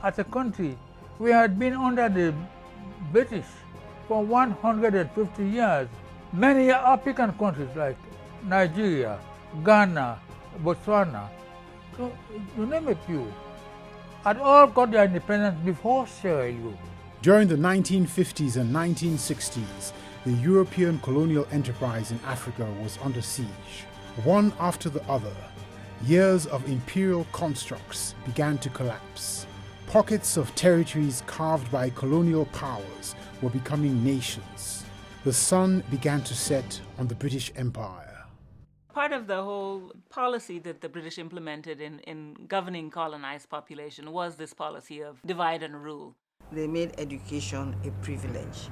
as a country, we had been under the British for 150 years. Many African countries like Nigeria, Ghana, Botswana, so you name a few, had all got their independence before Sierra Leone. During the 1950s and 1960s, the European colonial enterprise in Africa was under siege. One after the other, years of imperial constructs began to collapse. Pockets of territories carved by colonial powers were becoming nations. The sun began to set on the British Empire. Part of the whole policy that the British implemented in governing colonized population was this policy of divide and rule. They made education a privilege,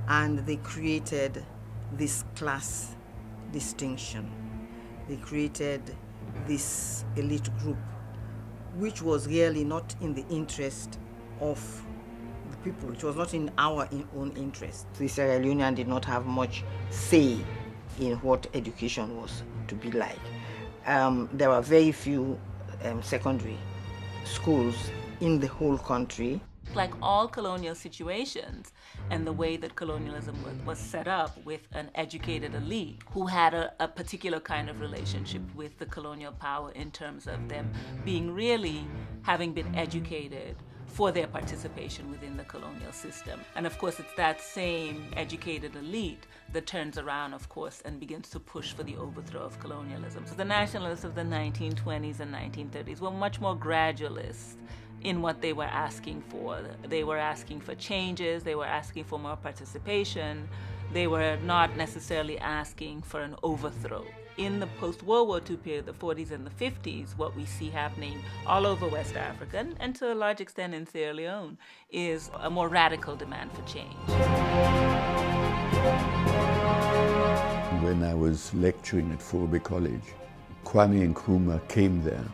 and they created this class distinction. They created this elite group, which was really not in the interest of the people. It was not in our own interest. The Sierra Leonean did not have much say in what education was to be like. There were very few secondary schools in the whole country. Like all colonial situations and the way that colonialism was set up with an educated elite who had a particular kind of relationship with the colonial power in terms of them being really having been educated for their participation within the colonial system. And of course, it's that same educated elite that turns around, of course, and begins to push for the overthrow of colonialism. So the nationalists of the 1920s and 1930s were much more gradualist in what they were asking for. They were asking for changes, they were asking for more participation, they were not necessarily asking for an overthrow. In the post-World War II period, the 40s and the 50s, what we see happening all over West Africa, and to a large extent in Sierra Leone, is a more radical demand for change. When I was lecturing at Fourbe College, Kwame Nkrumah came there,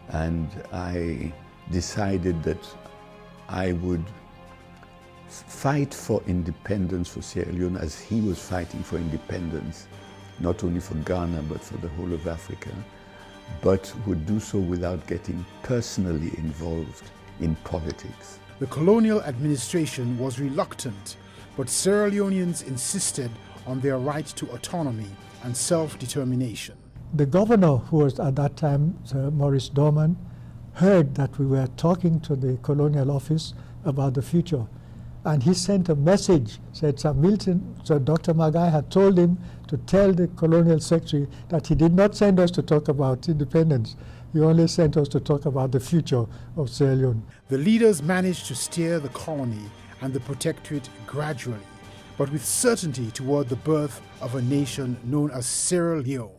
and I decided that I would fight for independence for Sierra Leone as he was fighting for independence, not only for Ghana but for the whole of Africa, but would do so without getting personally involved in politics. The colonial administration was reluctant, but Sierra Leoneans insisted on their right to autonomy and self-determination. The governor, who was at that time Sir Maurice Dorman, heard that we were talking to the colonial office about the future. And he sent a message, said Sir Dr. Magai had told him to tell the colonial secretary that he did not send us to talk about independence. He only sent us to talk about the future of Sierra Leone. The leaders managed to steer the colony and the protectorate gradually, but with certainty toward the birth of a nation known as Sierra Leone.